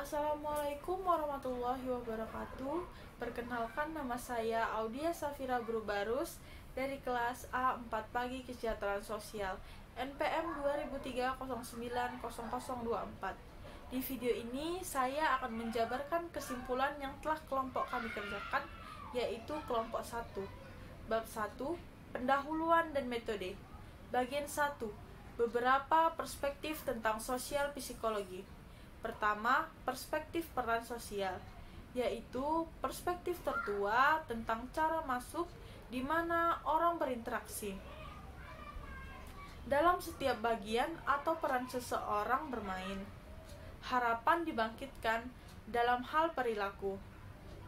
Assalamualaikum warahmatullahi wabarakatuh. Perkenalkan, nama saya Audia Safira Brubarus dari kelas A4 Pagi Kesejahteraan Sosial NPM 2003090024. Di video ini saya akan menjabarkan kesimpulan yang telah kelompok kami kerjakan, yaitu kelompok 1. Bab 1, pendahuluan dan metode. Bagian 1, beberapa perspektif tentang sosial psikologi. Pertama, perspektif peran sosial, yaitu perspektif tertua tentang cara masuk di mana orang berinteraksi. Dalam setiap bagian atau peran seseorang bermain, harapan dibangkitkan dalam hal perilaku.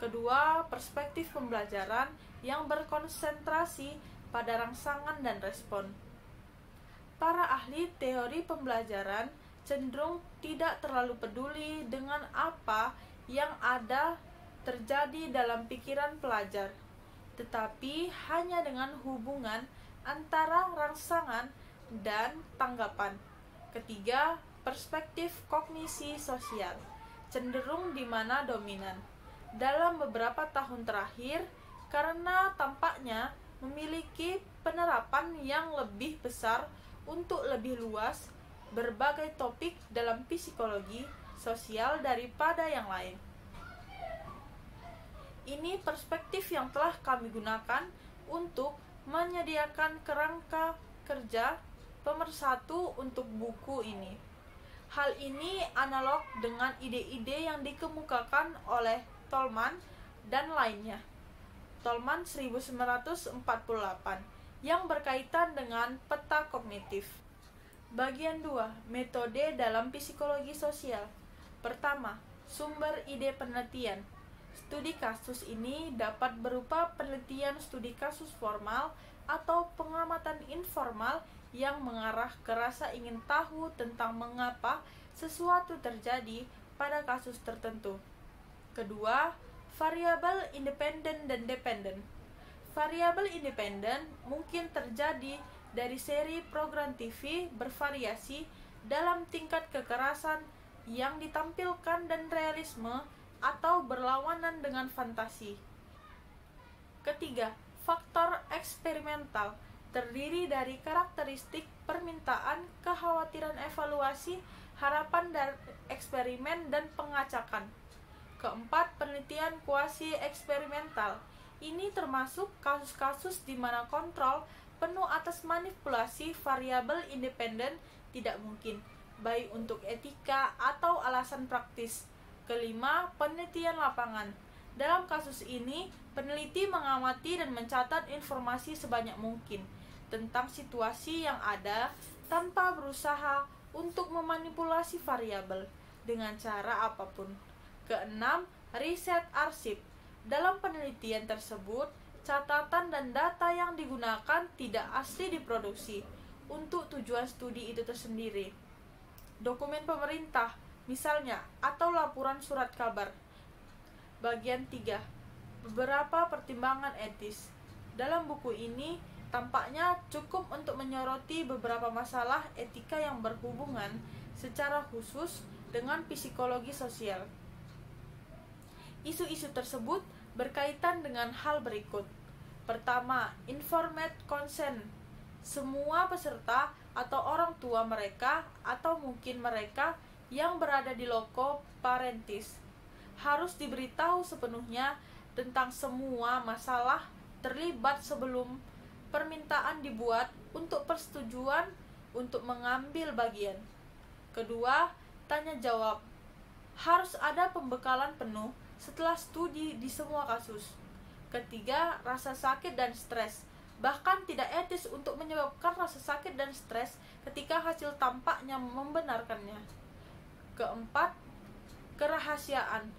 Kedua, perspektif pembelajaran yang berkonsentrasi pada rangsangan dan respon. Para ahli teori pembelajaran cenderung tidak terlalu peduli dengan apa yang ada terjadi dalam pikiran pelajar, tetapi hanya dengan hubungan antara rangsangan dan tanggapan. Ketiga, perspektif kognisi sosial cenderung di mana dominan dalam beberapa tahun terakhir karena tampaknya memiliki penerapan yang lebih besar untuk lebih luas berbagai topik dalam psikologi sosial daripada yang lain. Ini perspektif yang telah kami gunakan untuk menyediakan kerangka kerja pemersatu untuk buku ini. Hal ini analog dengan ide-ide yang dikemukakan oleh Tolman dan lainnya. Tolman 1948 yang berkaitan dengan peta kognitif. Bagian 2, metode dalam psikologi sosial. Pertama, sumber ide penelitian. Studi kasus ini dapat berupa penelitian studi kasus formal atau pengamatan informal yang mengarah ke rasa ingin tahu tentang mengapa sesuatu terjadi pada kasus tertentu. Kedua, variabel independen dan dependen. Variabel independen mungkin terjadi dari seri program TV bervariasi dalam tingkat kekerasan yang ditampilkan dan realisme atau berlawanan dengan fantasi. Ketiga, faktor eksperimental terdiri dari karakteristik permintaan, kekhawatiran evaluasi, harapan dari eksperimen, dan pengacakan. Keempat, penelitian kuasi eksperimental. Ini termasuk kasus-kasus di mana kontrol penuh atas manipulasi variabel independen tidak mungkin, baik untuk etika atau alasan praktis. Kelima, penelitian lapangan. Dalam kasus ini, peneliti mengamati dan mencatat informasi sebanyak mungkin tentang situasi yang ada tanpa berusaha untuk memanipulasi variabel dengan cara apapun. Keenam, riset arsip. Dalam penelitian tersebut, catatan dan data yang digunakan tidak asli diproduksi untuk tujuan studi itu tersendiri. Dokumen pemerintah, misalnya, atau laporan surat kabar. Bagian 3, beberapa pertimbangan etis. Dalam buku ini, tampaknya cukup untuk menyoroti beberapa masalah etika yang berhubungan secara khusus dengan psikologi sosial. Isu-isu tersebut berkaitan dengan hal berikut. Pertama, informed consent. Semua peserta atau orang tua mereka atau mungkin mereka yang berada di loko parentis harus diberitahu sepenuhnya tentang semua masalah terlibat sebelum permintaan dibuat untuk persetujuan untuk mengambil bagian. Kedua, tanya jawab. Harus ada pembekalan penuh setelah studi di semua kasus. Ketiga, rasa sakit dan stres. Bahkan tidak etis untuk menyebabkan rasa sakit dan stres ketika hasil tampaknya membenarkannya. Keempat, kerahasiaan.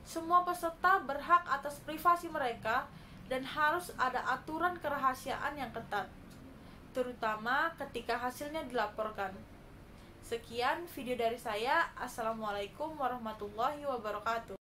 Semua peserta berhak atas privasi mereka dan harus ada aturan kerahasiaan yang ketat, terutama ketika hasilnya dilaporkan. Sekian video dari saya. Assalamualaikum warahmatullahi wabarakatuh.